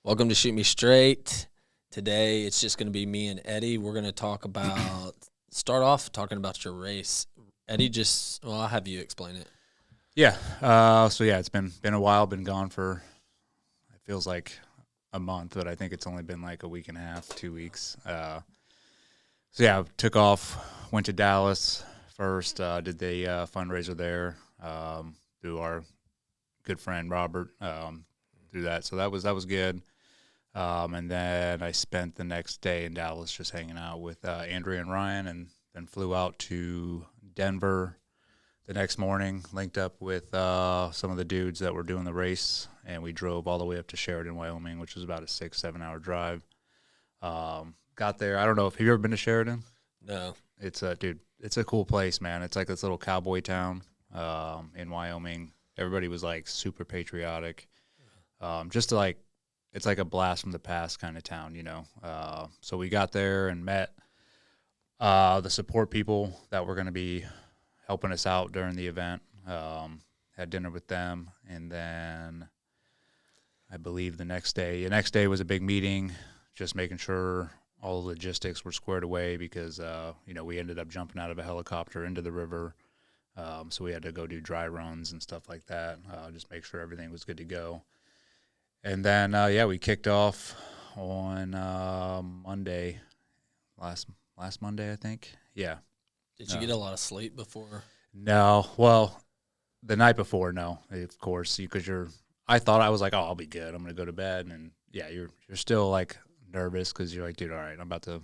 Welcome to Shoot Me Straight. Today it's just going to be me and Eddie. We're going to start off talking about your race. Eddie, I'll have you explain it. Yeah. It's been a while. Been gone for it feels like a month, but I think it's only been like a week and a half, 2 weeks. Took off. Went to Dallas first. Did the fundraiser there through our good friend Robert. Through that, so that was good. And then I spent the next day in Dallas just hanging out with Andrea and Ryan, and then flew out to Denver the next morning, linked up with some of the dudes that were doing the race, and we drove all the way up to Sheridan, Wyoming, which was about a 6-7 hour drive. Got there. I don't know if have you ever been to Sheridan? No. It's a cool place, man. It's like this little cowboy town in Wyoming. Everybody was like super patriotic. It's like a blast from the past kind of town, you know. So we got there and met the support people that were going to be helping us out during the event. Had dinner with them, and then I believe the next day was a big meeting, just making sure all the logistics were squared away because we ended up jumping out of a helicopter into the river, so we had to go do dry runs and stuff like that. Just make sure everything was good to go. And then, we kicked off on Monday, last Monday, I think. Yeah. Did you get a lot of sleep before? No. Well, the night before, no, of course, because I thought I was like, oh, I'll be good. I'm going to go to bed. And, yeah, you're still, like, nervous because you're like, dude, all right, I'm about to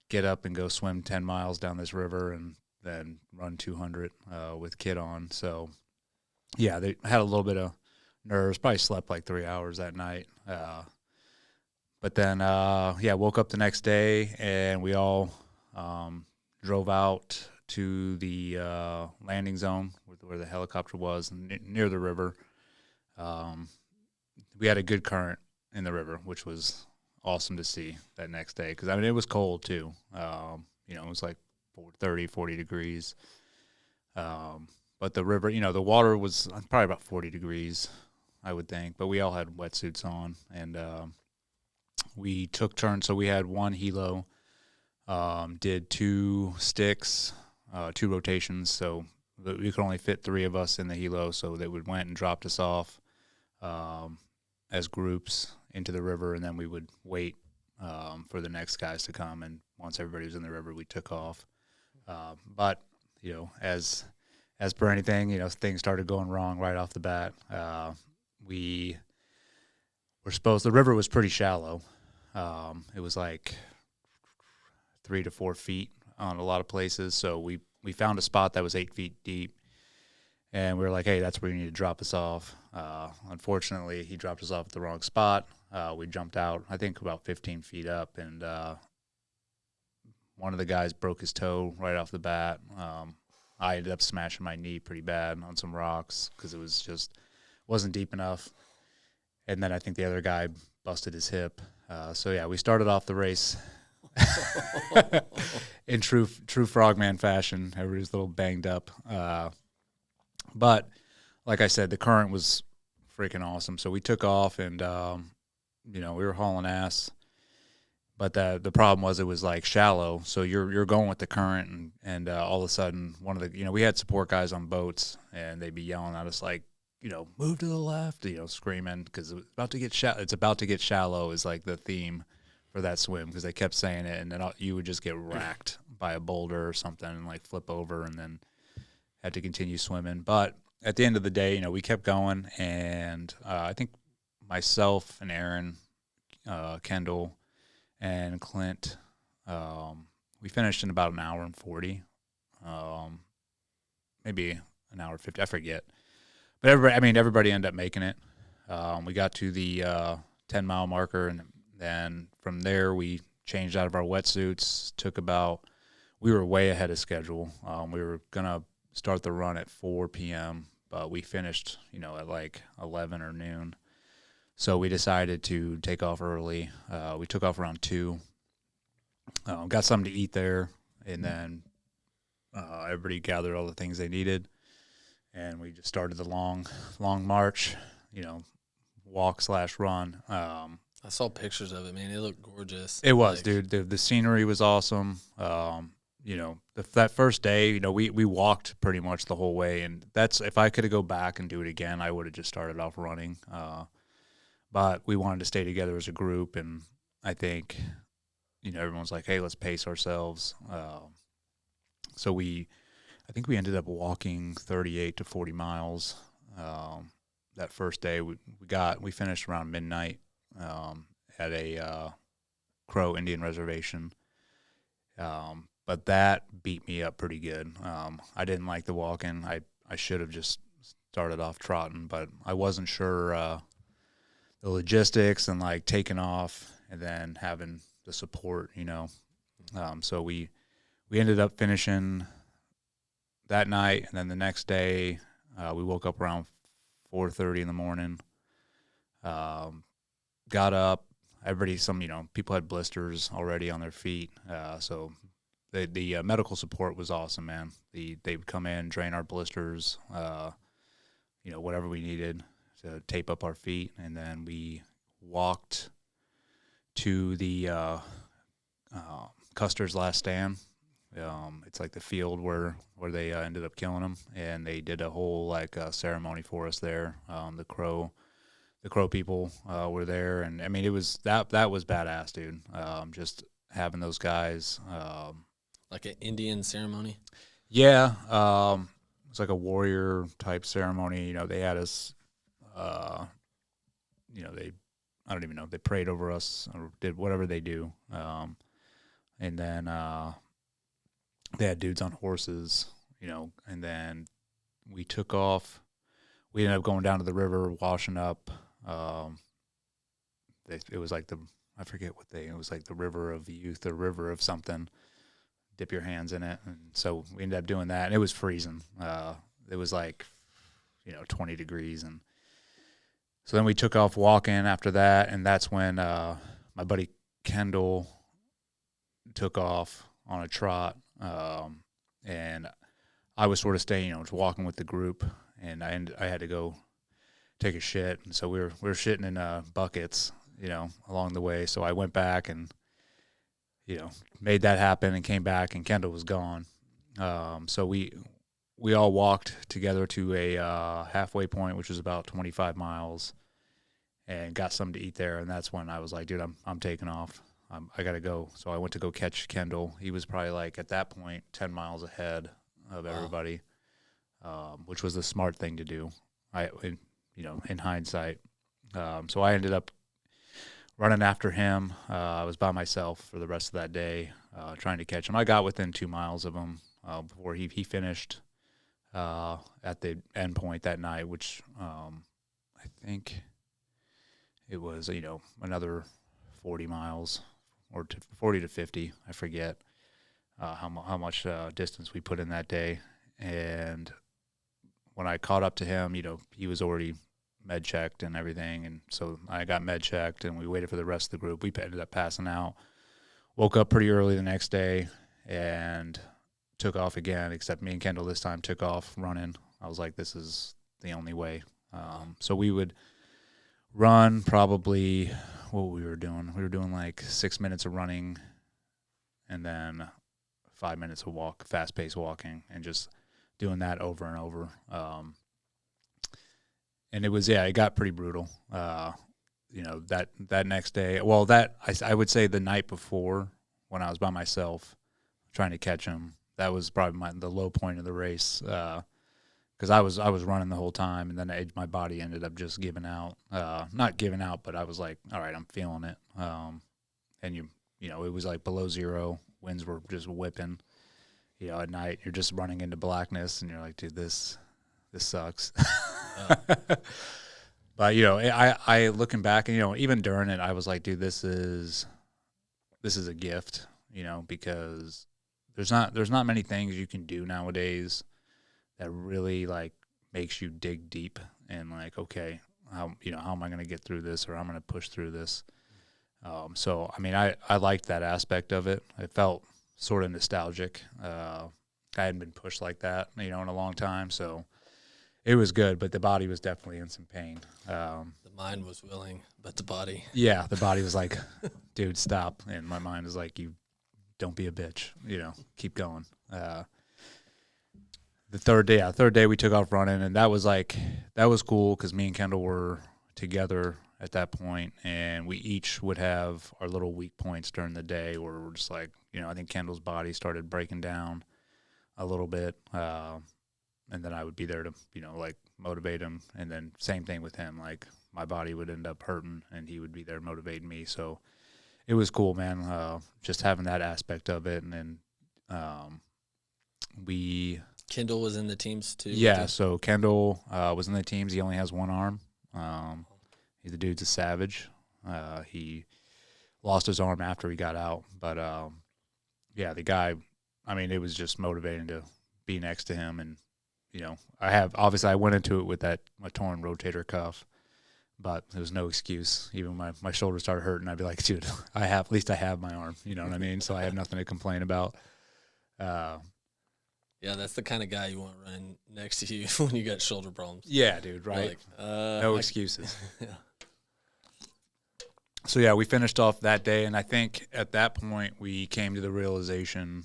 get up and go swim 10 miles down this river and then run 200 with kid on. So, yeah, they had a little bit of nerves. Probably slept like 3 hours that night. But then, woke up the next day and we all drove out to the landing zone where the helicopter was near the river. We had a good current in the river, which was awesome to see that next day because, it was cold too. It was like 40 degrees. But the river, the water was probably about 40 degrees. I would think, but we all had wetsuits on, and we took turns. So we had one helo, did 2 sticks, 2 rotations. So we could only fit 3 of us in the helo. So they went and dropped us off as groups into the river, and then we would wait for the next guys to come. And once everybody was in the river, we took off. But as per anything, things started going wrong right off the bat. The river was pretty shallow. It was like 3 to 4 feet on a lot of places. So we found a spot that was 8 feet deep, and we were like, hey, that's where you need to drop us off. Unfortunately, he dropped us off at the wrong spot. We jumped out, I think about 15 feet up, and one of the guys broke his toe right off the bat. I ended up smashing my knee pretty bad on some rocks because it wasn't deep enough. And then I think the other guy busted his hip. We started off the race in true frogman fashion. Everybody's a little banged up. But like I said, the current was freaking awesome. So we took off and, we were hauling ass. But the problem was it was like shallow. So you're going with the current and all of a sudden one of the, we had support guys on boats and they'd be yelling at us like, move to the left, screaming because it's about to get shallow. It's about to get shallow is like the theme for that swim because they kept saying it, and then you would just get racked by a boulder or something and like flip over and then had to continue swimming. But at the end of the day, we kept going, and I think myself and Aaron, Kendall, and Clint, we finished in about an hour and 40, maybe an hour 50, I forget. But everybody ended up making it. We got to the 10-mile marker, and then from there we changed out of our wetsuits. We were way ahead of schedule. We were going to start the run at 4 p.m., but we finished, at like 11 or noon. So we decided to take off early. We took off around 2. Got something to eat there, and then everybody gathered all the things they needed. And we just started the long march, walk/run. I saw pictures of it, man. It looked gorgeous. It was, dude. The scenery was awesome. That first day, we walked pretty much the whole way, and that's if I could go back and do it again, I would have just started off running. But we wanted to stay together as a group, and I think, everyone's like, hey, let's pace ourselves. So I think we ended up walking 38 to 40 miles that first day. We finished around midnight at a Crow Indian reservation. But that beat me up pretty good. I didn't like the walking. I should have just started off trotting, but I wasn't sure the logistics and like taking off and then having the support, So we ended up finishing that night, and then the next day we woke up around 4:30 in the morning. Got up. People had blisters already on their feet, so the medical support was awesome, man. They would come in, drain our blisters, whatever we needed to tape up our feet, and then we walked to the Custer's Last Stand. It's like the field where they ended up killing him, and they did a whole ceremony for us there. The Crow people were there, and I mean it was that was badass, dude. Just having those guys. Like an Indian ceremony? Yeah. It's like a warrior type ceremony. They had us, I don't even know, they prayed over us or did whatever they do. And then they had dudes on horses, and then we took off. We ended up going down to the river, washing up. It was like I forget it was like the river of youth or river of something. Dip your hands in it. And so we ended up doing that, and it was freezing. It was 20 degrees. And so then we took off walking after that, and that's when my buddy Kendall took off on a trot. And I was sort of staying, just walking with the group, and I had to go take a shit. And so we were shitting in buckets, along the way. So I went back and, made that happen and came back, and Kendall was gone. So we all walked together to a halfway point, which was about 25 miles, and got something to eat there. And that's when I was like, dude, I'm taking off. I got to go. So I went to go catch Kendall. He was probably at that point 10 miles ahead of everybody, which was the smart thing to do. In hindsight. So I ended up running after him. I was by myself for the rest of that day, trying to catch him. I got within 2 miles of him before he finished at the end point that night, which I think it was, another 40 miles or 40 to 50. I forget how much distance we put in that day. And when I caught up to him, he was already med checked and everything, and so I got med checked, and we waited for the rest of the group. We ended up passing out. Woke up pretty early the next day and took off again, except me and Kendall this time took off running. I was like, this is the only way. So we would run probably what we were doing. We were doing 6 minutes of running and then 5 minutes of fast-paced walking, and just doing that over and over. And it was, it got pretty brutal. That next day, well, I would say the night before, when I was by myself trying to catch him, that was probably the low point of the race. Because I was running the whole time, and then my body ended up just giving out. Not giving out, but I was like, all right, I'm feeling it. And it was below zero. Winds were just whipping. At night you're just running into blackness, and you're like, dude, this sucks. But I looking back, and even during it, I was like, dude, this is a gift, because there's not many things you can do nowadays that really makes you dig deep and okay, how am I going to get through this, or I'm going to push through this. So I mean, I liked that aspect of it. I felt sort of nostalgic. I hadn't been pushed like that, in a long time, so It was good, but the body was definitely in some pain. The mind was willing, but the body. Yeah, the body was like, dude, stop. And my mind was like, you don't be a bitch, keep going. The third day we took off running, and that was cool because me and Kendall were together at that point, and we each would have our little weak points during the day where we're just like, I think Kendall's body started breaking down a little bit, and then I would be there to, like motivate him, and then same thing with him, like my body would end up hurting, and he would be there motivating me, so it was cool, man, just having that aspect of it, and then Kendall was in the teams too? Yeah, so Kendall was in the teams. He only has one arm. The dude's a savage. He lost his arm after he got out. But, the guy, it was just motivating to be next to him. And, I went into it with my torn rotator cuff, but there was no excuse. Even when my shoulder started hurting, I'd be like, dude, at least I have my arm. You know what I mean? So I have nothing to complain about. Yeah, that's the kind of guy you want running next to you when you got shoulder problems. Yeah, dude, right? Like, no excuses. Yeah. So, yeah, we finished off that day, and I think at that point we came to the realization,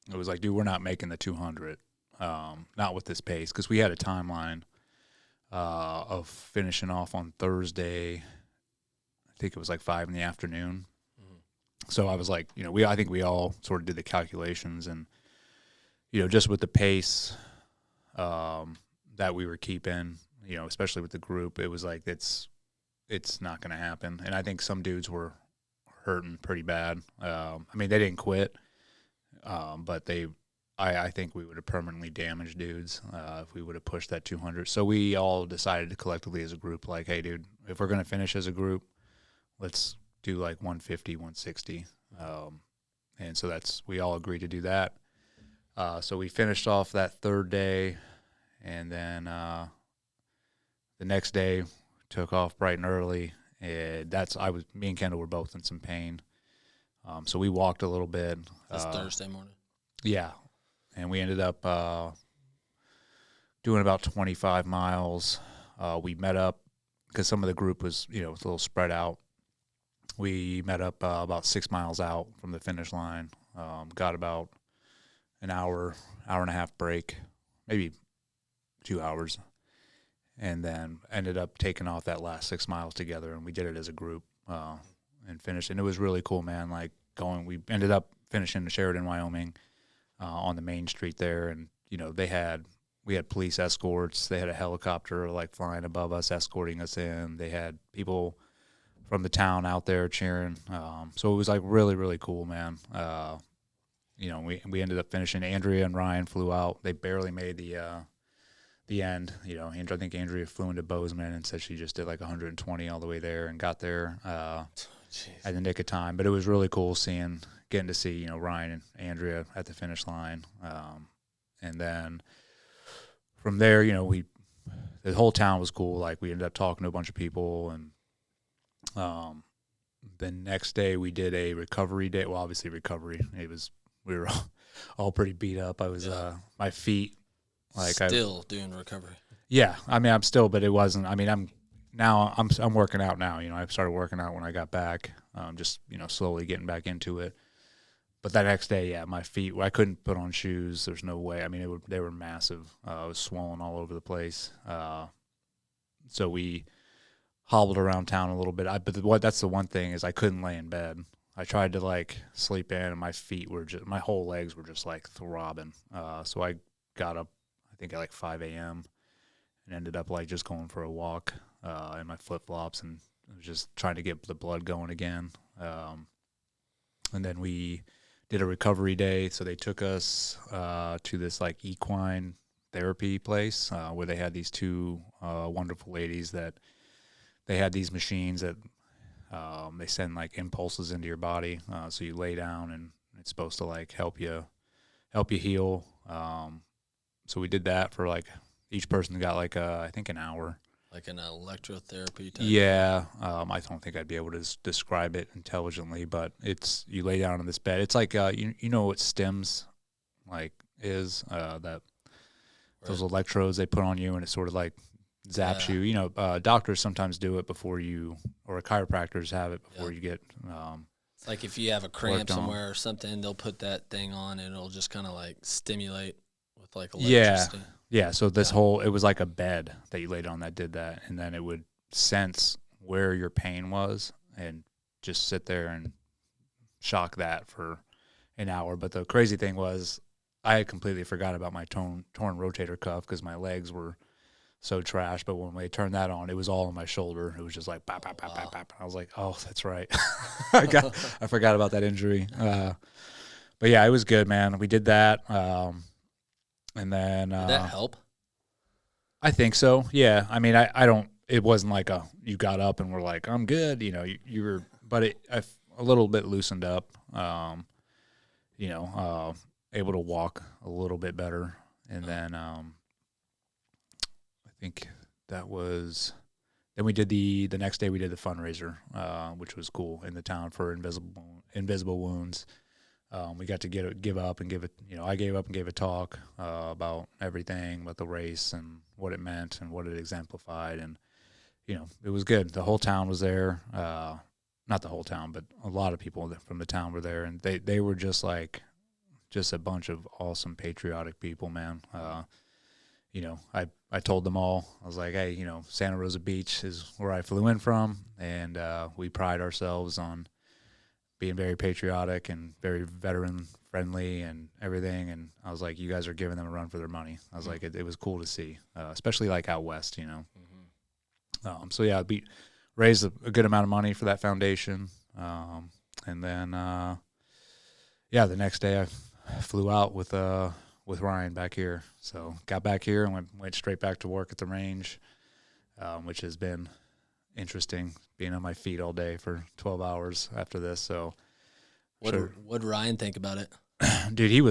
it was like, dude, we're not making the 200, not with this pace, because we had a timeline of finishing off on Thursday. I think it was like 5 in the afternoon. Mm-hmm. So I was like, I think we all sort of did the calculations, and just with the pace that we were keeping, especially with the group, it was like it's not going to happen. And I think some dudes were hurting pretty bad. They didn't quit, but I think we would have permanently damaged dudes if we would have pushed that 200. So we all decided collectively as a group, like, hey, dude, if we're going to finish as a group, let's do like 150, 160. And so we all agreed to do that. So we finished off that third day, and then the next day took off bright and early. Me and Kendall were both in some pain, so we walked a little bit. That's Thursday morning. Yeah, and we ended up doing about 25 miles. We met up because some of the group was a little spread out. We met up about 6 miles out from the finish line. Got about an hour and a half break, maybe 2 hours, and then ended up taking off that last 6 miles together, and we did it as a group and finished. And it was really cool, man. We ended up finishing in Sheridan, Wyoming, on the main street there, and we had police escorts. They had a helicopter flying above us, escorting us in. They had people from the town out there cheering. So it was really, really cool, man. We ended up finishing. Andrea and Ryan flew out. They barely made the end. I think Andrea flew into Bozeman and said she just did 120 all the way there and got there at the nick of time. But it was really cool getting to see Ryan and Andrea at the finish line. And then from there, the whole town was cool. We ended up talking to a bunch of people, and the next day we did a recovery day. Well, obviously recovery. We were all pretty beat up. I was my feet still doing recovery. Yeah, I'm still, but it wasn't. I'm working out now. I started working out when I got back. Just slowly getting back into it. But that next day, yeah, my feet, I couldn't put on shoes. There's no way. They were massive. I was swollen all over the place. So we hobbled around town a little bit. That's the one thing is I couldn't lay in bed. I tried to sleep in, and my whole legs were just throbbing. So I got up, I think at 5 a.m. and ended up just going for a walk in my flip flops, and was just trying to get the blood going again. And then we did a recovery day. So they took us to this equine therapy place where they had these two wonderful ladies that they had these machines that they send impulses into your body. So you lay down and it's supposed to help you heal. So we did that for each person got I think an hour. Like an electrotherapy type? Yeah. I don't think I'd be able to describe it intelligently, but you lay down on this bed. It's you know what stems is that those electrodes they put on you, and it sort of like zaps you. You know, doctors sometimes do it before you, or chiropractors have it before you get. It's like if you have a cramp somewhere or something, they'll put that thing on, and it'll just kind of like stimulate with like electricity. Yeah. So this whole, it was like a bed that you laid on that did that, and then it would sense where your pain was and just sit there and shock that for an hour. But the crazy thing was, I had completely forgot about my torn rotator cuff because my legs were so trash. But when they turned that on, it was all on my shoulder. It was just like bap, bap, bap, bap, bap. I was like, oh, that's right. I forgot about that injury. But yeah, it was good, man. We did that. And then did that help? I think so. Yeah. I mean, I don't, it wasn't like you got up and were like, I'm good. You know, you were, but a little bit loosened up, you know, able to walk a little bit better. And then, I think that was, then we did the next day we did the fundraiser, which was cool in the town for invisible wounds. We got to give up and give it, you know, I gave up and gave a talk, about everything, about the race and what it meant and what it exemplified. And, you know, it was good. The whole town was there. Not the whole town, but a lot of people from the town were there, and they were just a bunch of awesome patriotic people, man. You know, I told them all, I was like, hey, you know, Santa Rosa Beach is where I flew in from, and we pride ourselves on being very patriotic and very veteran friendly and everything. And I was like, you guys are giving them a run for their money. I was like, it was cool to see, especially like out west, you know. So yeah, raised a good amount of money for that foundation. And then, the next day I flew out with Ryan back here. So got back here and went straight back to work at the range, which has been interesting, being on my feet all day for 12 hours after this. So what'd Ryan think about it? Dude, it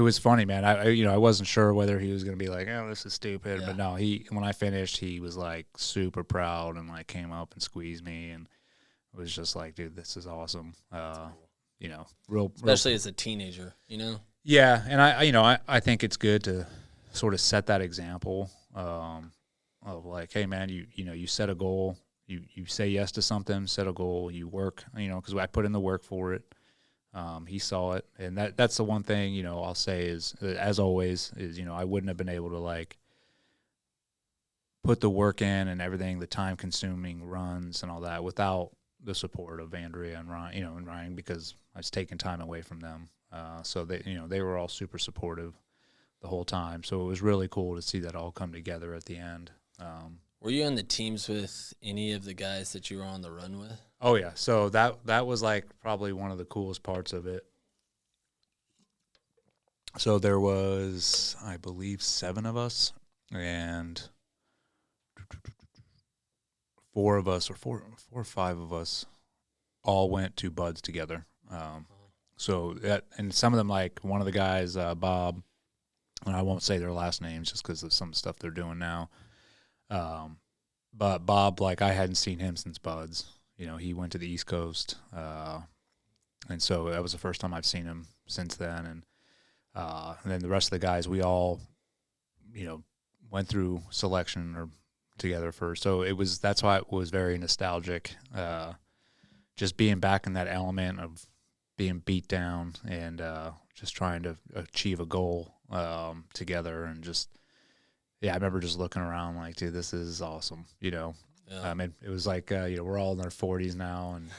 was funny, man. I wasn't sure whether he was going to be like, oh, this is stupid. But no, when I finished, he was like super proud and like came up and squeezed me and was just like, dude, this is awesome. You know, especially as a teenager, you know? Yeah. And I think it's good to sort of set that example, of like, hey man, you set a goal, you say yes to something, set a goal, you work, you know, cause I put in the work for it. He saw it, and that's the one thing, you know, I'll say is, as always, is, you know, I wouldn't have been able to like put the work in and everything, the time consuming runs and all that without the support of Andrea and Ryan, you know, and Ryan, because I was taking time away from them. So they, you know, they were all super supportive the whole time. So it was really cool to see that all come together at the end. Were you on the teams with any of the guys that you were on the run with? Oh yeah, so that was like probably one of the coolest parts of it. So there was, I believe, 7 of us, and 4 of us, or 4 or 5 of us, all went to Buds together. So that, and some of them, like one of the guys, Bob, and I won't say their last names just because of some stuff they're doing now. But Bob, like, I hadn't seen him since Buds. You know, he went to the East Coast, and so that was the first time I've seen him since then. And then the rest of the guys, we all, you know, went through selection or together first. So that's why it was very nostalgic, just being back in that element of being beat down and just trying to achieve a goal together. And just, yeah, I remember just looking around like, dude, this is awesome, you know. Yeah. It was like, you know, we're all in our 40s now, and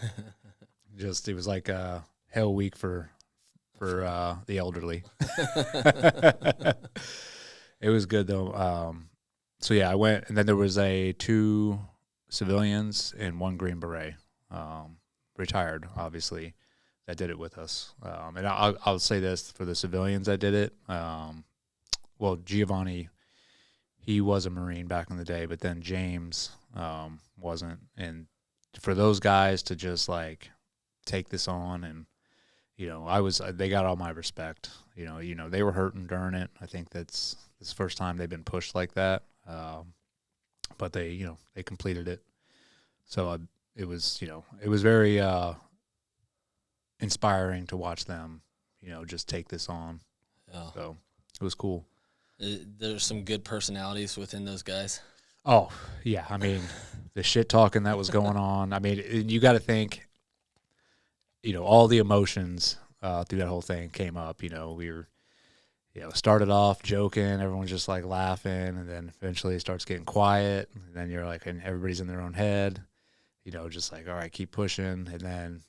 just, it was like hell week for the elderly. It was good though. So yeah, I went, and then there was 2 civilians and 1 Green Beret, retired, obviously, that did it with us. And I'll say this for the civilians that did it. Well, Giovanni, he was a Marine back in the day, but then James wasn't. And for those guys to just like take this on, and, you know, they got all my respect. You know, they were hurting during it. I think it's the first time they've been pushed like that. But they, you know, they completed it. So it was, you know, it was very inspiring to watch them, you know, just take this on. Yeah. So it was cool. There's some good personalities within those guys. Oh, yeah. I mean, the shit talking that was going on. I mean, you got to think, all the emotions through that whole thing came up. We were, started off joking, everyone's just like laughing, and then eventually it starts getting quiet, and then you're like, and everybody's in their own head, just like, all right, keep pushing, and then,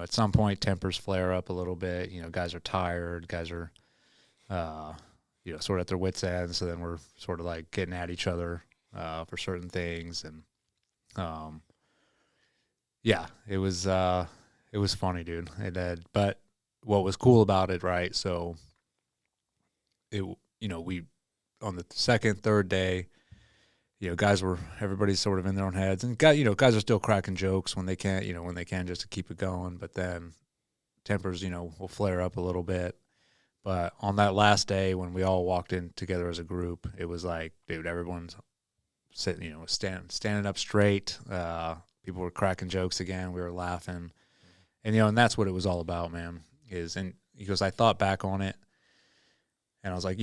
at some point tempers flare up a little bit. Guys are tired, guys are, sort of at their wits' end, so then we're sort of like getting at each other for certain things, and yeah, it was funny, dude. But what was cool about it, right? So we on the second, third day, everybody's sort of in their own heads, and guys are still cracking jokes when they can, just to keep it going. But then tempers, will flare up a little bit. But on that last day, when we all walked in together as a group, it was like, dude, everyone's sitting, standing up straight. People were cracking jokes again. We were laughing, and that's what it was all about, man. And because I thought back on it, and I was like,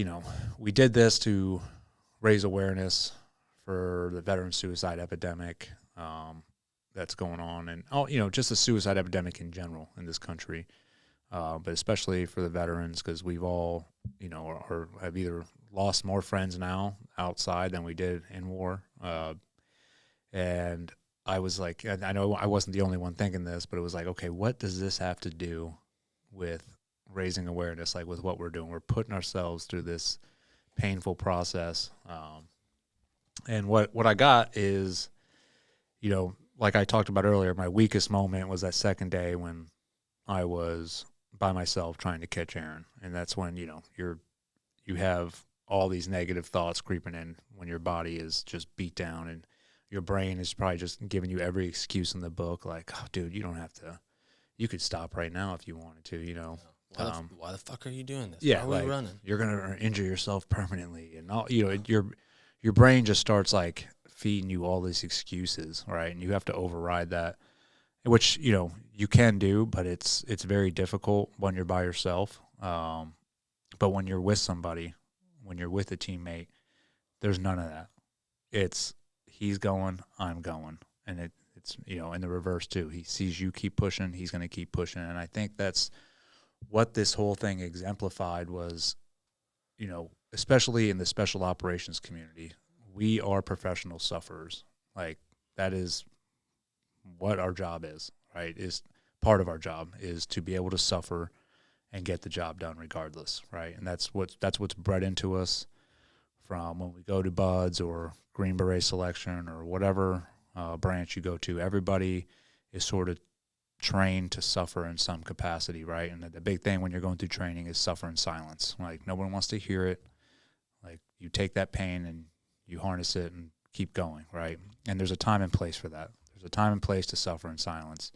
we did this to raise awareness for the veteran suicide epidemic that's going on, and just the suicide epidemic in general in this country. But especially for the veterans, because we've all, or have either lost more friends now outside than we did in war. And I was like, and I know I wasn't the only one thinking this, but it was like, okay, what does this have to do with raising awareness, like with what we're doing? We're putting ourselves through this painful process. And what I got is, like I talked about earlier, my weakest moment was that second day when I was by myself trying to catch Aaron. And that's when, you have all these negative thoughts creeping in when your body is just beat down, and your brain is probably just giving you every excuse in the book. Like, oh, dude, you don't have to, you could stop right now if you wanted to, Why the fuck are you doing this? Yeah. Why are we running? You're going to injure yourself permanently. And all, your brain just starts like feeding you all these excuses. Right. And you have to override that, which, you can do, but it's very difficult when you're by yourself. But when you're with somebody, when you're with a teammate, there's none of that. It's he's going, I'm going. And it's, in the reverse too. He sees you keep pushing, he's going to keep pushing. And I think that's what this whole thing exemplified was, especially in the special operations community, we are professional sufferers. Like, that is what our job is, right? Is part of our job is to be able to suffer and get the job done regardless, right? And that's what's bred into us from when we go to BUDS or Green Beret selection or whatever branch you go to. Everybody is sort of trained to suffer in some capacity, right? And the big thing when you're going through training is suffer in silence. Like, no one wants to hear it. Like, you take that pain and you harness it and keep going, right? And there's a time and place for that. There's a time and place to suffer in silence.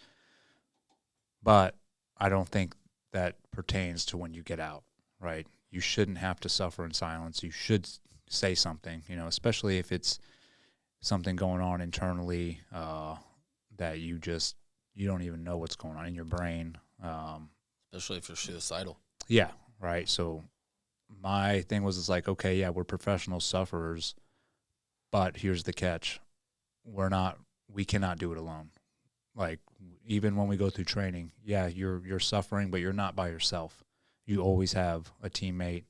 But I don't think that pertains to when you get out, right? You shouldn't have to suffer in silence. You should say something, especially if it's something going on internally that you don't even know what's going on in your brain. Especially if you're suicidal. Yeah, right. So my thing was, it's like, okay, yeah, we're professional sufferers, but here's the catch. We cannot do it alone. Like, even when we go through training, yeah, you're suffering, but you're not by yourself. You always have a teammate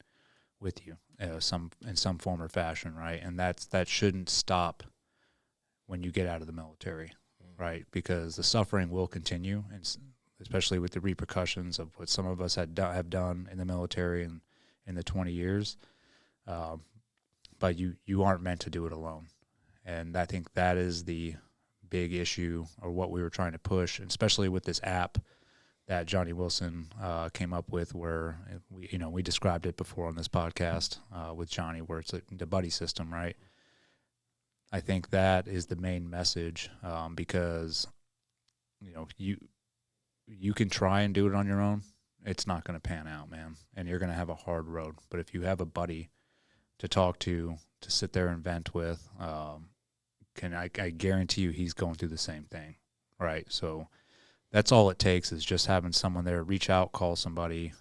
with you, in some form or fashion, right? And that shouldn't stop when you get out of the military, right? Because the suffering will continue, and especially with the repercussions of what some of us have done in the military and in the 20 years. But you aren't meant to do it alone, and I think that is the big issue, or what we were trying to push, especially with this app that Johnny Wilson came up with, where we described it before on this podcast with Johnny, where it's the buddy system, right? I think that is the main message, because you can try and do it on your own. It's not going to pan out, man, and you're going to have a hard road. But if you have a buddy to talk to sit there and vent with, I guarantee you he's going through the same thing, right? So that's all it takes, is just having someone there. Reach out, call somebody,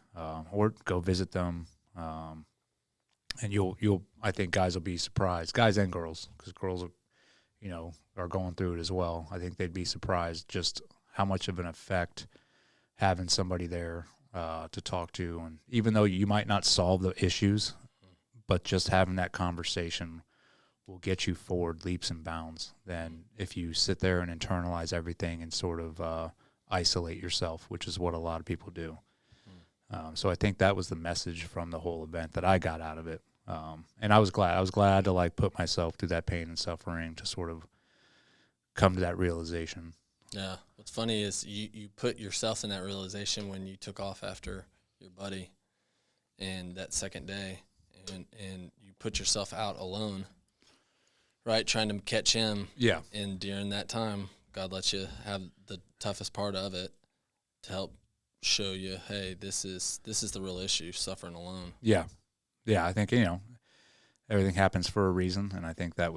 or go visit them. And I think guys will be surprised, guys and girls, because girls are, are going through it as well. I think they'd be surprised just how much of an effect having somebody there to talk to. And even though you might not solve the issues, but just having that conversation will get you forward leaps and bounds than if you sit there and internalize everything and sort of isolate yourself, which is what a lot of people do. So I think that was the message from the whole event that I got out of it. And I was glad. I was glad to like put myself through that pain and suffering to sort of come to that realization. Yeah. What's funny is you put yourself in that realization when you took off after your buddy and that second day and you put yourself out alone, right, trying to catch him. Yeah. And during that time, God lets you have the toughest part of it to help show you, hey, this is the real issue, suffering alone. Yeah. I think, everything happens for a reason, and I think that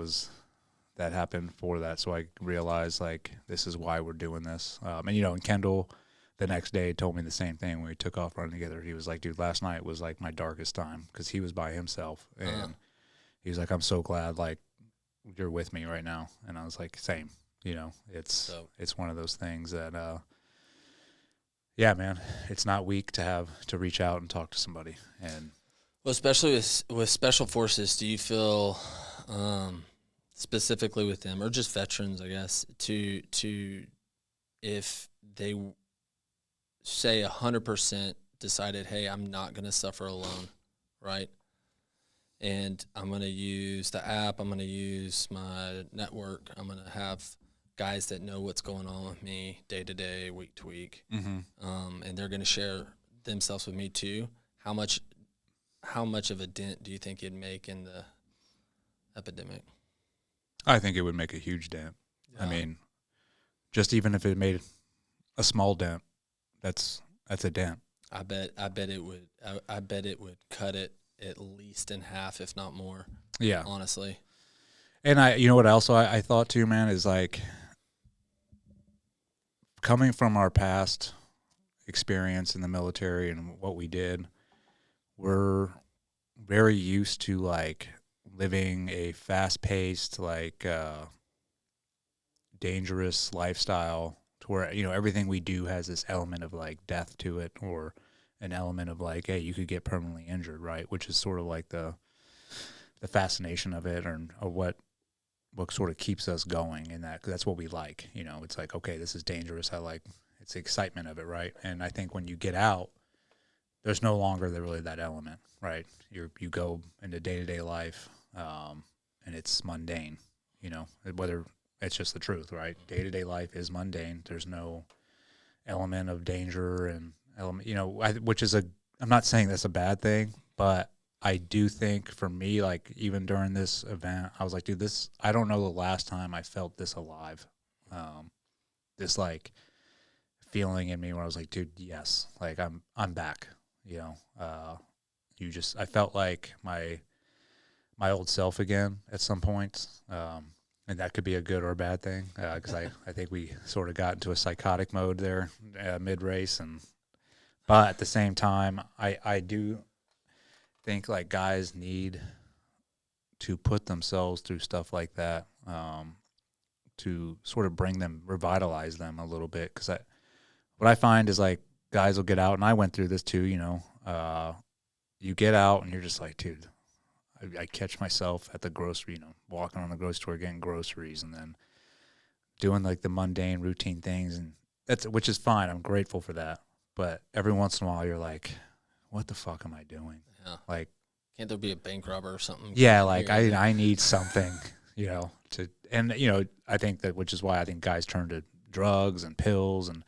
happened for that. So I realized, like, this is why we're doing this. And Kendall the next day told me the same thing when we took off running together. He was like, dude, last night was, like, my darkest time because he was by himself. And he was like, I'm so glad, like, you're with me right now. And I was like, same. It's one of those things that yeah, man, it's not weak to reach out and talk to somebody. And well, especially with special forces, do you feel specifically with them or just veterans, I guess, to if they say 100% decided, hey, I'm not going to suffer alone, right? And I'm going to use the app. I'm going to use my network. I'm going to have guys that know what's going on with me day to day, week to week, and they're going to share themselves with me too. How much of a dent do you think it'd make in the epidemic? I think it would make a huge dent. Yeah. I mean, just even if it made a small dent, that's a dent. I bet it would. I bet it would cut it at least in half, if not more. Yeah, honestly. And what I thought too, man, is like, coming from our past experience in the military and what we did, we're very used to like living a fast-paced, like dangerous lifestyle to where everything we do has this element of like death to it, or an element of like, hey, you could get permanently injured, right? Which is sort of like the fascination of it, or what sort of keeps us going in that, 'cause that's what we like. It's like, okay, this is dangerous. It's the excitement of it, right? And I think when you get out, there's no longer really that element, right? You go into day-to-day life, and it's mundane, whether it's just the truth, right? Day-to-day life is mundane. There's no element of danger and element, which is I'm not saying that's a bad thing, but I do think for me, like, even during this event, I was like, dude, I don't know the last time I felt this alive. This like feeling in me where I was like, dude, yes, like I'm back. I felt like my old self again at some point. And that could be a good or a bad thing, because I think we sort of got into a psychotic mode there mid-race. But at the same time, I do think like guys need to put themselves through stuff like that to sort of revitalize them a little bit. Because what I find is like guys will get out, and I went through this too, you get out and you're just like, dude, I catch myself at the grocery, walking on the grocery store getting groceries, and then doing like the mundane routine things, and which is fine. I'm grateful for that. But every once in a while you're like, what the fuck am I doing? Yeah. Like, can't there be a bank robber or something? Yeah, like I need something, I think that, which is why I think guys turn to drugs and pills and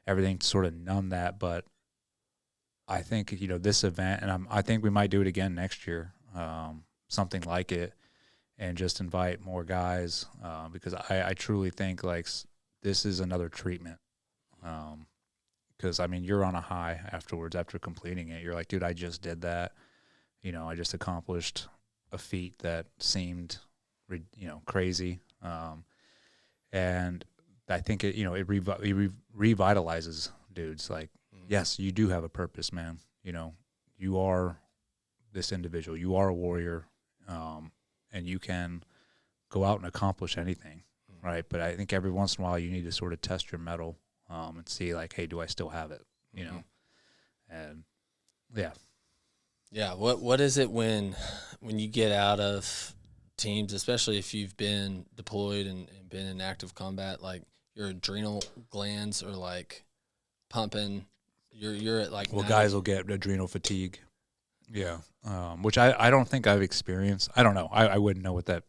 everything to sort of numb that. But I think, this event, and I think we might do it again next year, something like it, and just invite more guys, because I truly think like this is another treatment. Because you're on a high afterwards after completing it. You're like, dude, I just did that. I just accomplished a feat that seemed, crazy. And I think it revitalizes dudes. Like, yes, you do have a purpose, man. You are this individual. You are a warrior, and you can go out and accomplish anything, right? But I think every once in a while you need to sort of test your mettle and see, like, hey, do I still have it? You know, and yeah. Yeah. What is it when you get out of teams, especially if you've been deployed and been in active combat, like your adrenal glands are like pumping. You're at like 90. Guys will get adrenal fatigue. Yeah. Which I don't think I've experienced. I don't know. I wouldn't know what that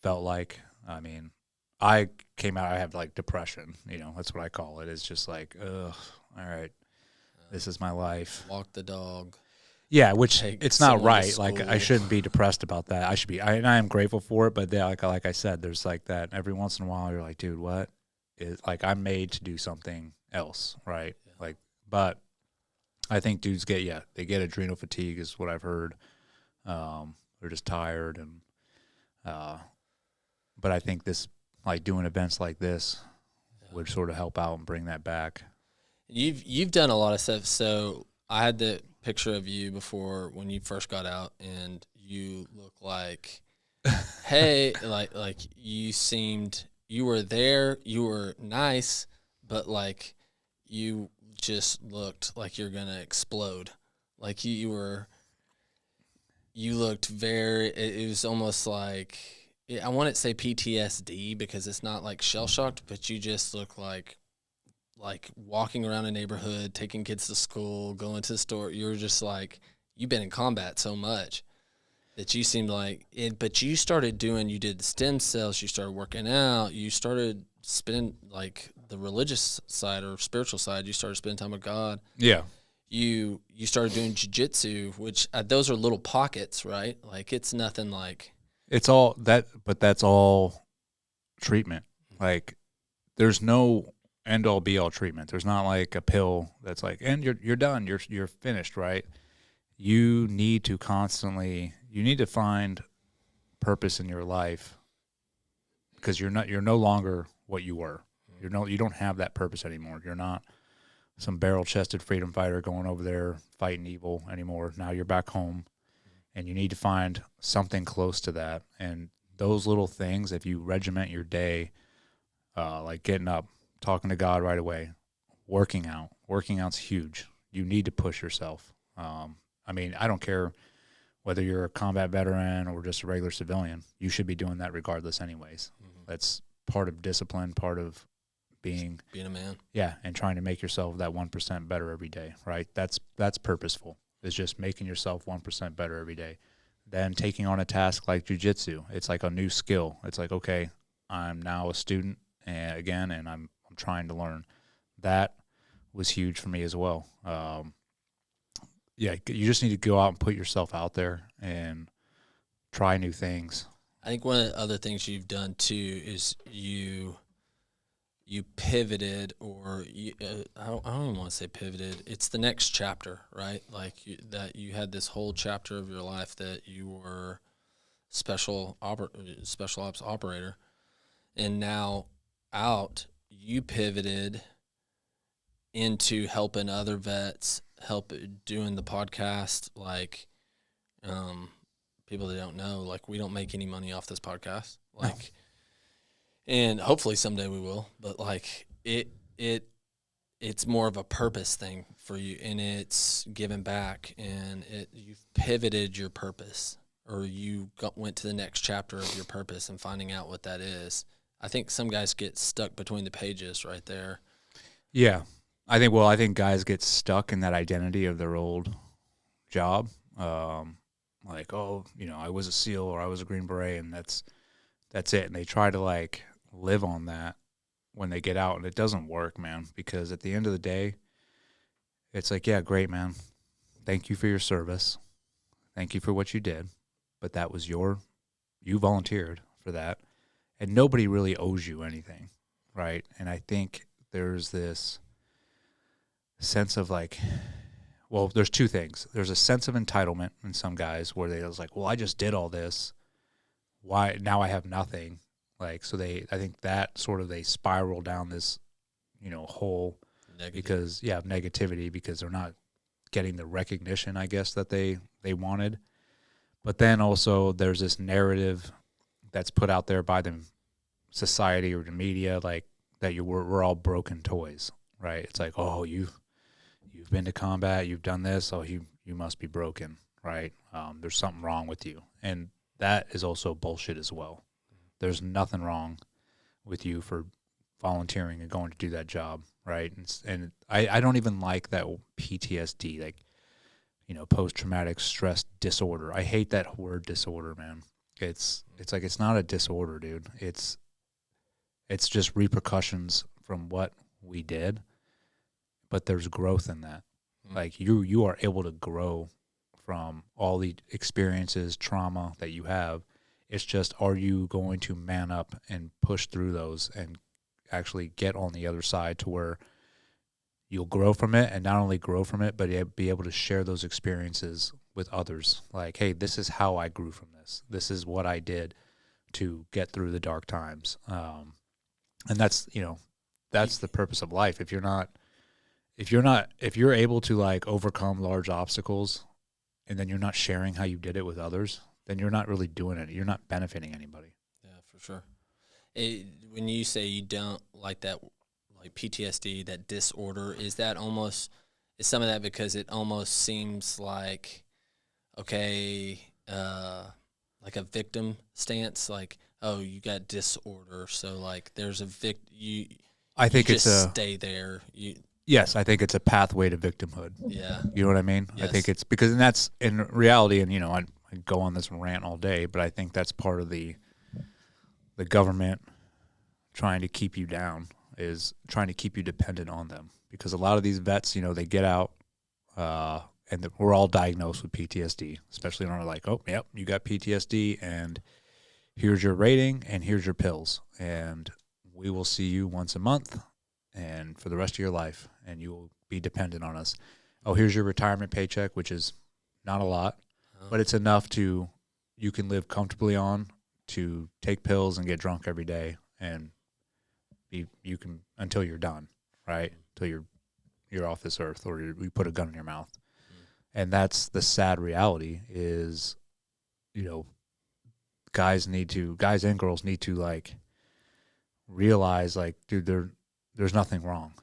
felt like. I mean, I came out, I have like depression, you know, that's what I call it. It's just like, ugh, all right, this is my life. Walk the dog. Yeah, which Take it's not someone to right. Like, I school. shouldn't be depressed about that. I should be, and I am grateful for it. But yeah, like I said, there's like that every once in a while. You're like, dude, what? Like, I'm made to do something else, right? Yeah. Like, but I think dudes they get adrenal fatigue is what I've heard. They're just tired, and but I think this, like, doing events like this would sort of help out and bring that back. You've done a lot of stuff. So I had the picture of you before when you first got out, and you look like, hey, like you were there, you were nice, but like you just looked like you're gonna explode. Like you looked very. It was almost like, I wouldn't say PTSD because it's not like shell shocked, but you just look like walking around a neighborhood, taking kids to school, going to the store. You're just like, you've been in combat so much that you seemed like it. But you did stem cells, you started working out, you started spending, like, the religious side or spiritual side, you started spending time with God. Yeah. You started doing jiu-jitsu, which those are little pockets, right? Like, it's nothing like. It's all that, but that's all treatment. Like, there's no end all be all treatment. There's not like a pill that's like, and you're done. You're finished, right? You need to find purpose in your life, because you're no longer what you were. You don't have that purpose anymore. You're not some barrel-chested freedom fighter going over there fighting evil anymore. Now you're back home, and you need to find something close to that. And those little things, if you regiment your day, like getting up, talking to God right away, working out's huge. You need to push yourself. I mean, I don't care whether you're a combat veteran or just a regular civilian. You should be doing that regardless anyways. That's part of discipline, part of being a man. Yeah, and trying to make yourself that 1% better every day, right? That's purposeful. It's just making yourself 1% better every day. Then taking on a task like jiu-jitsu, it's like a new skill. It's like, okay, I'm now a student and I'm trying to learn. That was huge for me as well. Yeah, you just need to go out and put yourself out there and try new things. I think one of the other things you've done too is you pivoted, or I don't even want to say pivoted. It's the next chapter, right? Like that you had this whole chapter of your life that you were special ops operator, and now out you pivoted into helping other vets, doing the podcast. Like, people that don't know, like, we don't make any money off this podcast. Like, no. And hopefully someday we will, but like it's more of a purpose thing for you, and it's giving back, and you've pivoted your purpose, or went to the next chapter of your purpose and finding out what that is. I think some guys get stuck between the pages right there. Yeah. I think guys get stuck in that identity of their old job. Like, oh, I was a SEAL or I was a Green Beret, and that's it. And they try to like live on that when they get out, and it doesn't work, man, because at the end of the day, it's like, yeah, great, man. Thank you for your service. Thank you for what you did. But that was you volunteered for that. And nobody really owes you anything, right? And I think there's this sense of like, well, there's two things. There's a sense of entitlement in some guys where they was like, well, I just did all this. Why now I have nothing? Like, so I think that sort of, they spiral down this, hole. Negative. Because, yeah, negativity, because they're not getting the recognition, I guess, that they wanted. But then also there's this narrative that's put out there by the society or the media, like that we're all broken toys, right? It's like, oh, you've been to combat, you've done this, oh, you must be broken, right? There's something wrong with you, and that is also bullshit as well. There's nothing wrong with you for volunteering and going to do that job, right? And I don't even like that PTSD, like, you know, post-traumatic stress disorder. I hate that word disorder, man. It's like, it's not a disorder, dude. It's just repercussions from what we did, but there's growth in that. Like you are able to grow from all the experiences, trauma that you have. It's just, are you going to man up and push through those and actually get on the other side to where you'll grow from it, and not only grow from it, but be able to share those experiences with others. Like, hey, this is how I grew from this. This is what I did to get through the dark times. And that's, you know, that's the purpose of life. If you're able to like overcome large obstacles and then you're not sharing how you did it with others, then you're not really doing it. You're not benefiting anybody. Yeah, for sure. When you say you don't like that, like PTSD, that disorder, is some of that because it almost seems like, okay, like a victim stance, like, oh, you got disorder, so like there's a I think it's stay there. Yes, I think it's a pathway to victimhood. Yeah. You know what I mean? Yes. I think it's because, and that's in reality, and, you know, I go on this rant all day, but I think that's part of the government trying to keep you down, is trying to keep you dependent on them. Because a lot of these vets, you know, they get out, and we're all diagnosed with PTSD, especially when we're like, oh, yep, you got PTSD, and here's your rating, and here's your pills, and we will see you once a month and for the rest of your life, and you will be dependent on us. Oh, here's your retirement paycheck, which is not a lot, but it's enough you can live comfortably on, to take pills and get drunk every day, and you can, until you're done, right? Until you're off this earth, or we put a gun in your mouth. And that's the sad reality is, you know, guys and girls need to like realize, like, dude, there's nothing wrong.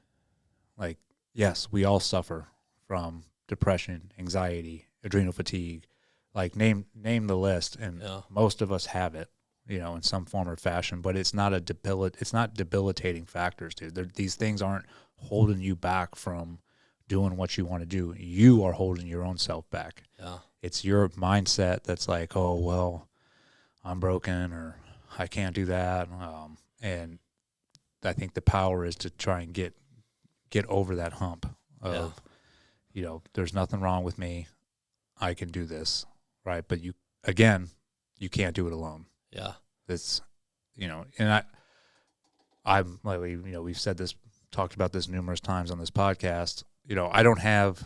Like, yes, we all suffer from depression, anxiety, adrenal fatigue, like name the list, and most of us have it, you know, in some form or fashion, but it's not debilitating factors, dude. These things aren't holding you back from doing what you want to do. You are holding your own self back. Yeah. It's your mindset that's like, oh, well, I'm broken, or I can't do that. And I think the power is to try and get over that hump of, you know, there's nothing wrong with me. I can do this, right? But you can't do it alone. Yeah. It's, you know, and I'm like, you know, we've talked about this numerous times on this podcast. You know, I don't have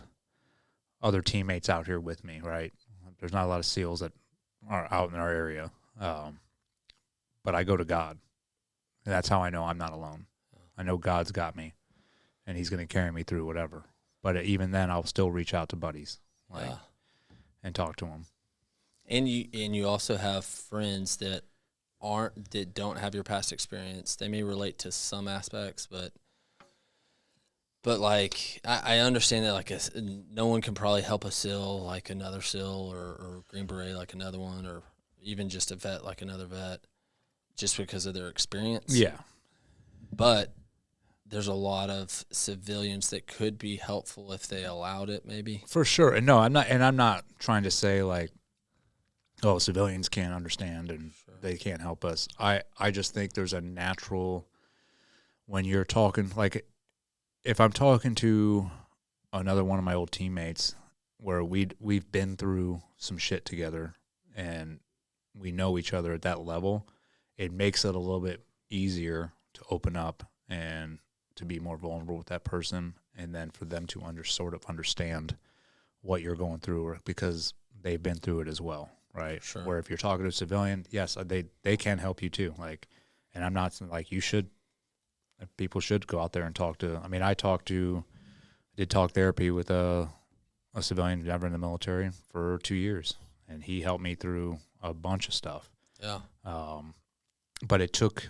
other teammates out here with me, right? There's not a lot of SEALs that are out in our area. But I go to God. And that's how I know I'm not alone. I know God's got me, and he's going to carry me through whatever. But even then, I'll still reach out to buddies, and talk to them. And you also have friends that don't have your past experience. They may relate to some aspects, but like I understand that, like no one can probably help a SEAL like another SEAL, or Green Beret like another one, or even just a vet like another vet, just because of their experience. Yeah. But there's a lot of civilians that could be helpful if they allowed it, maybe. For sure. And no, I'm not trying to say like, oh, civilians can't understand and they can't help us. I just think there's a natural, when you're talking, like if I'm talking to another one of my old teammates where we've been through some shit together and we know each other at that level, it makes it a little bit easier to open up and to be more vulnerable with that person, and then for them to sort of understand what you're going through, or because they've been through it as well, right? Sure. Where if you're talking to a civilian, yes, they can help you too. Like, and I'm not like, people should go out there and talk to. I mean, did talk therapy with a a civilian, never in the military, for 2 years, and he helped me through a bunch of stuff. Yeah. But it took.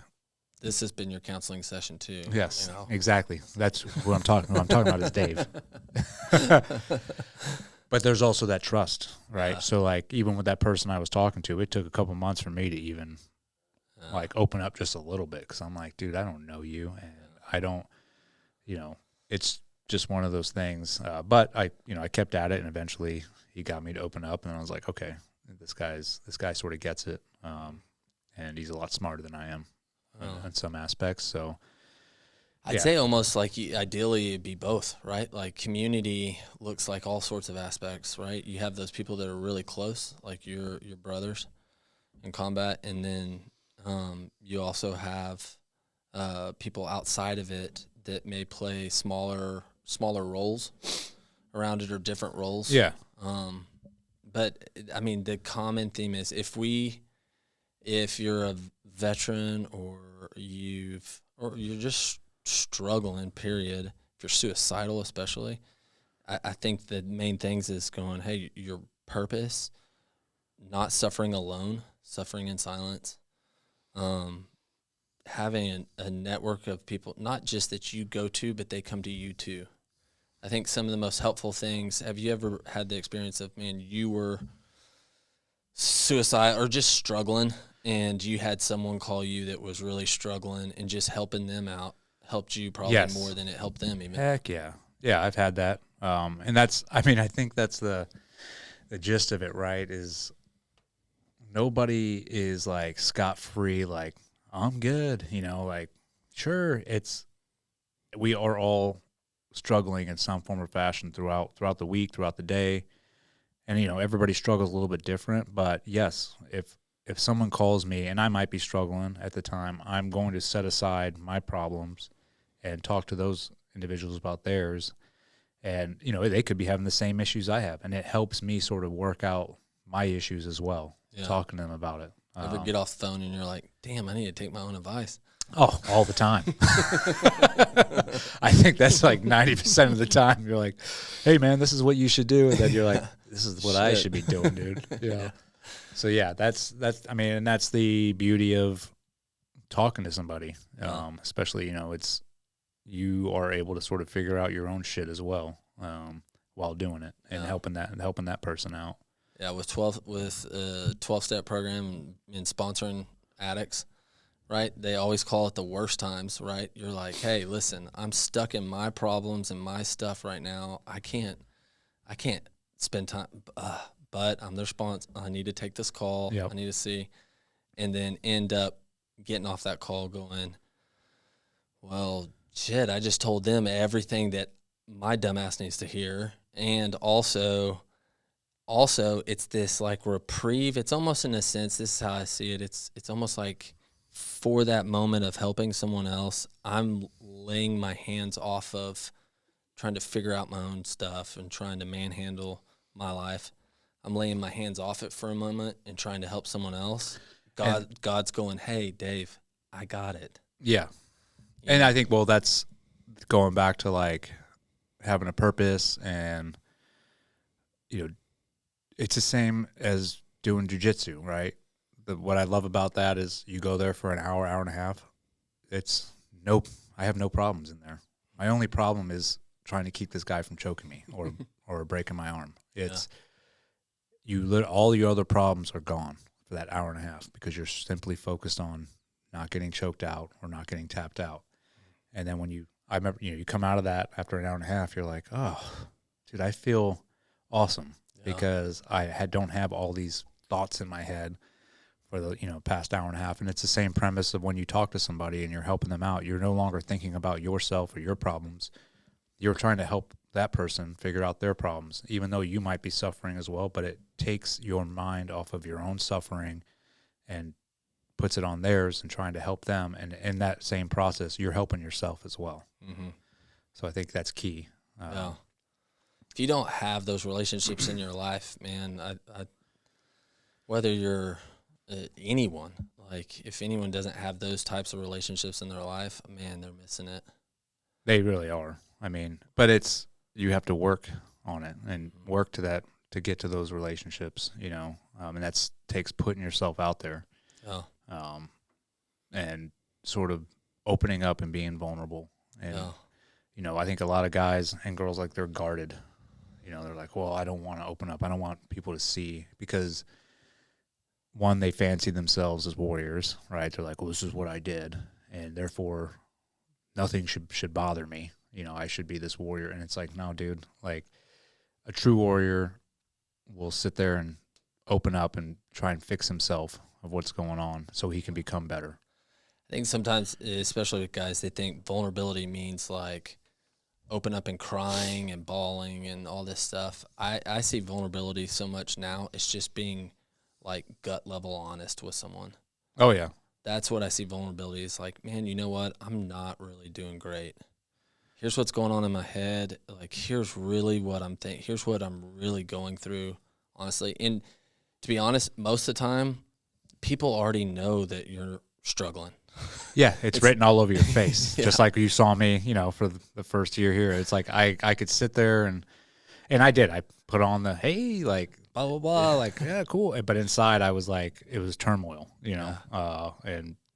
This has been your counseling session too. Yes, exactly. That's what I'm talking. What I'm talking about is Dave. But there's also that trust, right? Yeah. So like even with that person I was talking to, it took a couple months for me to even like open up just a little bit, because I'm like, dude, I don't know you, and I don't, it's just one of those things. But I kept at it, and eventually he got me to open up, and I was like, okay, this guy sort of gets it, and he's a lot smarter than I am in some aspects. So I'd say almost like ideally it'd be both, right? Like community looks like all sorts of aspects, right? You have those people that are really close, like your brothers in combat, and then you also have people outside of it that may play smaller roles around it, or different roles. yeah, But I mean, the common theme is if you're a veteran, or you're just struggling, period, if you're suicidal especially, I think the main things is going, hey, your purpose, not suffering alone, suffering in silence, having a network of people, not just that you go to, but they come to you too. I think some of the most helpful things, have you ever had the experience of, man, you were suicide or just struggling, and you had someone call you that was really struggling, and just helping them out helped you probably more than it helped them even? Heck yeah. Yeah, I've had that. And I think that's the gist of it, right? Is nobody is like scot-free, like, I'm good, like, sure, we are all struggling in some form or fashion throughout the week, throughout the day. And, everybody struggles a little bit different. But yes, if someone calls me and I might be struggling at the time, I'm going to set aside my problems and talk to those individuals about theirs. And, they could be having the same issues I have. And it helps me sort of work out my issues as well, talking to them about it. Ever get off the phone and you're like, damn, I need to take my own advice? Oh, all the time. I think that's like 90% of the time. You're like, hey, man, this is what you should do. And then you're like, this is what I should be doing, dude. Yeah. So, yeah, that's and that's the beauty of talking to somebody, especially, you are able to sort of figure out your own shit as well while doing it and helping that person out. Yeah, with 12-step program and sponsoring addicts, right? They always call it the worst times, right? You're like, hey, listen, I'm stuck in my problems and my stuff right now. I can't spend time, but I'm the response. I need to take this call. Yep. I need to see, and then end up getting off that call going, well, shit, I just told them everything that my dumbass needs to hear, and also it's this like reprieve. It's almost, in a sense, this is how I see it, it's almost like for that moment of helping someone else, I'm laying my hands off of trying to figure out my own stuff and trying to manhandle my life. I'm laying my hands off it for a moment and trying to help someone else. God's going, hey, Dave, I got it. Yeah. And I think, well, that's going back to like having a purpose, and it's the same as doing jiu-jitsu, right? What I love about that is you go there for an hour and a half. I have no problems in there. My only problem is trying to keep this guy from choking me or breaking my arm. All your other problems are gone for that hour and a half, because you're simply focused on not getting choked out or not getting tapped out. And then I remember, you come out of that after an hour and a half, you're like, oh, dude, I feel awesome because I don't have all these thoughts in my head for the past hour and a half. And it's the same premise of when you talk to somebody and you're helping them out. You're no longer thinking about yourself or your problems. You're trying to help that person figure out their problems, even though you might be suffering as well. But it takes your mind off of your own suffering and puts it on theirs and trying to help them. And in that same process, you're helping yourself as well. Mm-hmm. So I think that's key. If you don't have those relationships in your life, man, whether you're anyone, like if anyone doesn't have those types of relationships in their life, man, they're missing it. They really are. But you have to work on it and work to get to those relationships, you know, and that's takes putting yourself out there, and sort of opening up and being vulnerable. And, you know, I think a lot of guys and girls, like, they're guarded, you know, they're like, well, I don't want to open up. I don't want people to see, because one, they fancy themselves as warriors, right? They're like, well, this is what I did, and therefore nothing should bother me. You know, I should be this warrior. And it's like, no, dude, like, a true warrior will sit there and open up and try and fix himself of what's going on so he can become better. I think sometimes, especially with guys, they think vulnerability means like open up and crying and bawling and all this stuff. I see vulnerability so much now. It's just being like gut level honest with someone. Oh, yeah. That's what I see vulnerability is like, man, you know what? I'm not really doing great. Here's what's going on in my head. Like, here's really what I'm thinking. Here's what I'm really going through, honestly. And to be honest, most of the time, people already know that you're struggling. Yeah, it's written all over your face. Just like you saw me, you know, for the first year here. It's like I could sit there and I did. I put on the, hey, like, blah, blah, blah, like, yeah, cool. But inside I was like, it was turmoil, you know.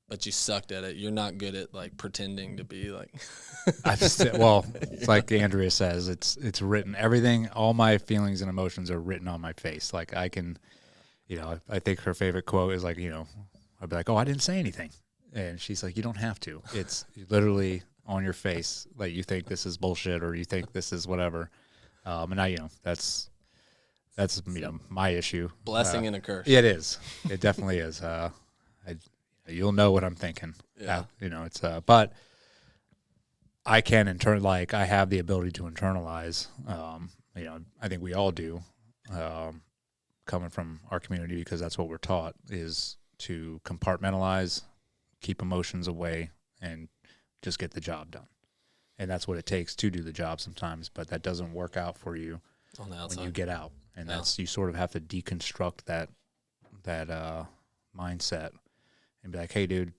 But you sucked at it. You're not good at, like, pretending to be like. Well, it's like Andrea says, it's written. Everything, all my feelings and emotions are written on my face. Like, I can, you know, I think her favorite quote is like, you know, I'd be like, oh, I didn't say anything. And she's like, you don't have to. It's literally on your face. Like, you think this is bullshit or you think this is whatever. And I, you know, that's you know, my issue. Blessing and a curse. Yeah, it is. It definitely is. You'll know what I'm thinking. Yeah. You know, it's but I can like, I have the ability to internalize. You know, I think we all do. Coming from our community, because that's what we're taught, is to compartmentalize, keep emotions away, and just get the job done. And that's what it takes to do the job sometimes, but that doesn't work out for you on the outside when you get out. And that's, you sort of have to deconstruct that mindset and be like, hey, dude,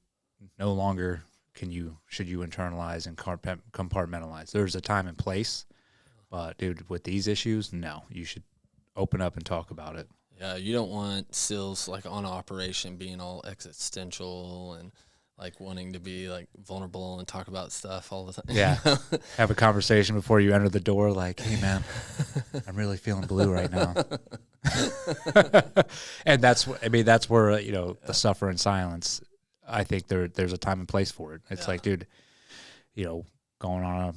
no longer should you internalize and compartmentalize. There's a time and place, but dude, with these issues, no, you should open up and talk about it. Yeah, you don't want SEALs, like, on operation being all existential and, like, wanting to be, like, vulnerable and talk about stuff all the time. Yeah. Have a conversation before you enter the door, like, hey, man, I'm really feeling blue right now. And that's where, you know, the suffer in silence, I think there's a time and place for it. It's like, dude, you know, going on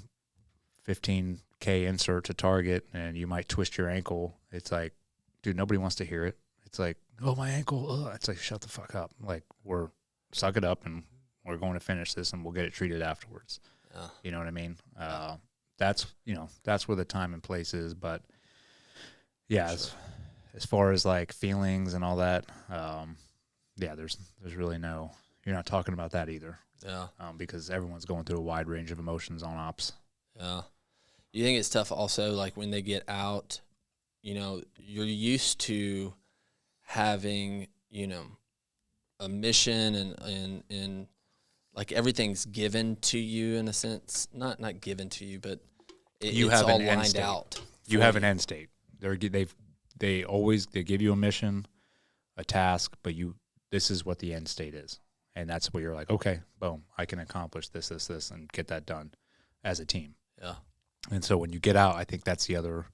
a 15K insert to Target and you might twist your ankle. It's like, dude, nobody wants to hear it. It's like, oh, my ankle. Ugh. It's like, shut the fuck up. Like, suck it up and we're going to finish this and we'll get it treated afterwards. Yeah. You know what I mean? That's where the time and place is. But yeah, sure. As far as like feelings and all that, there's really no, you're not talking about that either. Yeah. Because everyone's going through a wide range of emotions on ops. Yeah. You think it's tough also, like, when they get out, you know, you're used to having, you know, a mission and like, everything's given to you in a sense. Not given to you, but it's all lined out. You have an end state. They give you a mission, a task, but this is what the end state is. And that's where you're like, okay, boom, I can accomplish this, and get that done as a team. Yeah. And so when you get out, I think that's the other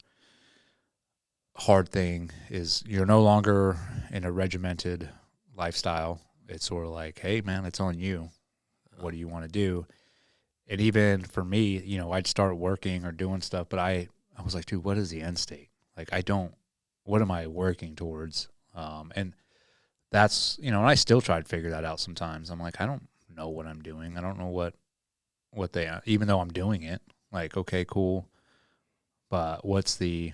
hard thing, is you're no longer in a regimented lifestyle. It's sort of like, hey, man, it's on you. What do you want to do? And even for me, you know, I'd start working or doing stuff, but I was like, dude, what is the end state? Like, what am I working towards? And that's, you know, and I still try to figure that out sometimes. I'm like, I don't know what I'm doing. I don't know what they are, even though I'm doing it. Like, okay, cool. But what's the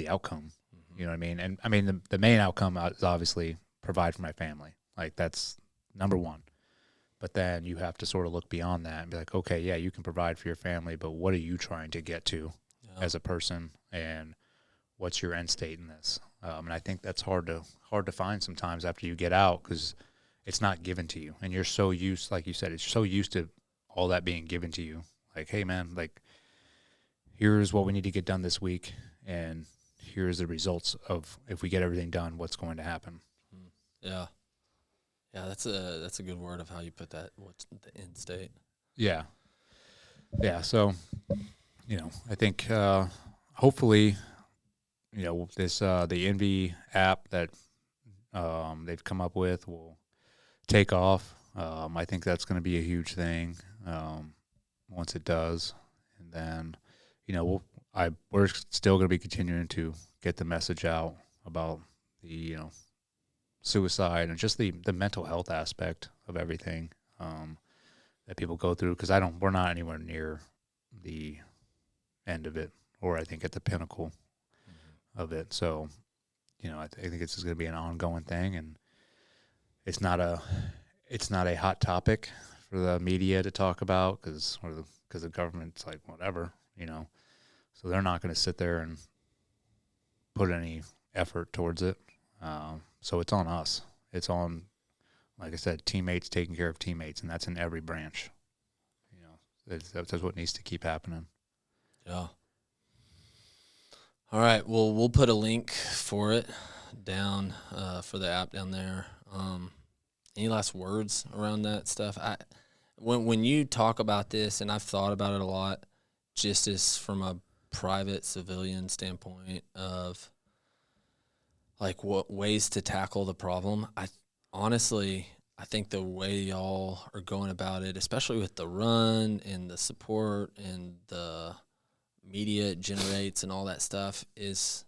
outcome? Mm-hmm. You know what I mean? And I mean, the main outcome is obviously provide for my family. Like, that's number one. But then you have to sort of look beyond that and be like, okay, yeah, you can provide for your family, but what are you trying to get to as a person, and what's your end state in this? And I think that's hard to find sometimes after you get out, because it's not given to you, and you're so used, like you said, it's so used to all that being given to you. Like, hey, man, like, here's what we need to get done this week, and here's the results of if we get everything done, what's going to happen. Yeah. Yeah, that's a good word of how you put that. What's the end state? Yeah. Yeah. So, I think hopefully, this the Envy app that they've come up with will take off. I think that's going to be a huge thing once it does, and then we're still going to be continuing to get the message out about the suicide and just the mental health aspect of everything that people go through, because we're not anywhere near the end of it, or I think at the pinnacle of it. So I think it's going to be an ongoing thing, and it's not a hot topic for the media to talk about because the government's like whatever, so they're not going to sit there and put any effort towards it. So it's on us. It's on, like I said, teammates taking care of teammates, and that's in every branch. That's what needs to keep happening. Yeah. All right. Well, we'll put a link for it down for the app down there. Any last words around that stuff? When you talk about this, and I've thought about it a lot, just as from a private civilian standpoint of like what ways to tackle the problem. I think the way y'all are going about it, especially with the run and the support and the media it generates and all that stuff, is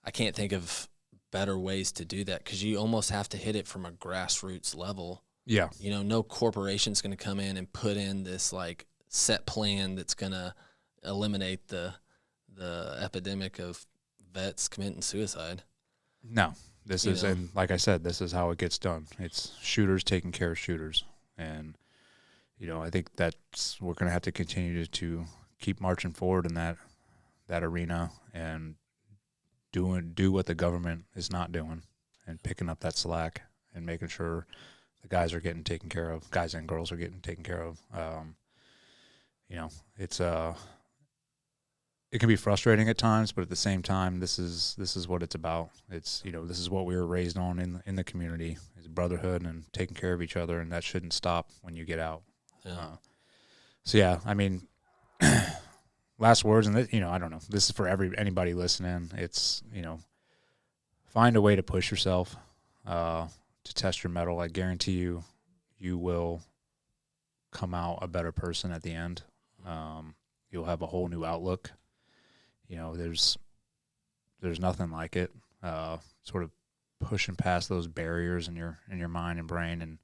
I can't think of better ways to do that, because you almost have to hit it from a grassroots level. Yeah. No corporation's going to come in and put in this like set plan that's going to eliminate the epidemic of vets committing suicide. No, and like I said, this is how it gets done. It's shooters taking care of shooters. And, I think we're going to have to continue to keep marching forward in that arena and do what the government is not doing, and picking up that slack and making sure the guys are getting taken care of, guys and girls are getting taken care of. It's it can be frustrating at times, but at the same time, this is what it's about. It's this is what we were raised on in the community, is brotherhood and taking care of each other, and that shouldn't stop when you get out. Yeah. I mean, last words, and I don't know. This is for anybody listening. It's find a way to push yourself, to test your mettle. I guarantee you will come out a better person at the end. You'll have a whole new outlook. There's nothing like it. Sort of pushing past those barriers in your mind and brain, and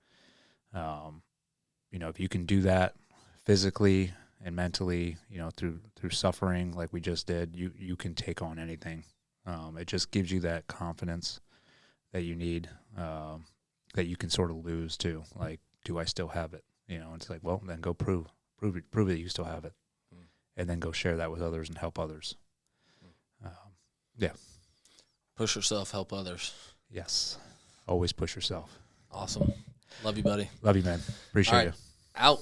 if you can do that physically and mentally, through suffering like we just did, you can take on anything. It just gives you that confidence that you need, that you can sort of lose too. Like, do I still have it? It's like, well, then go prove that you still have it, and then go share that with others and help others. Yeah. Push yourself, help others. Yes. Always push yourself. Awesome. Love you, buddy. Love you, man. Appreciate you. Out.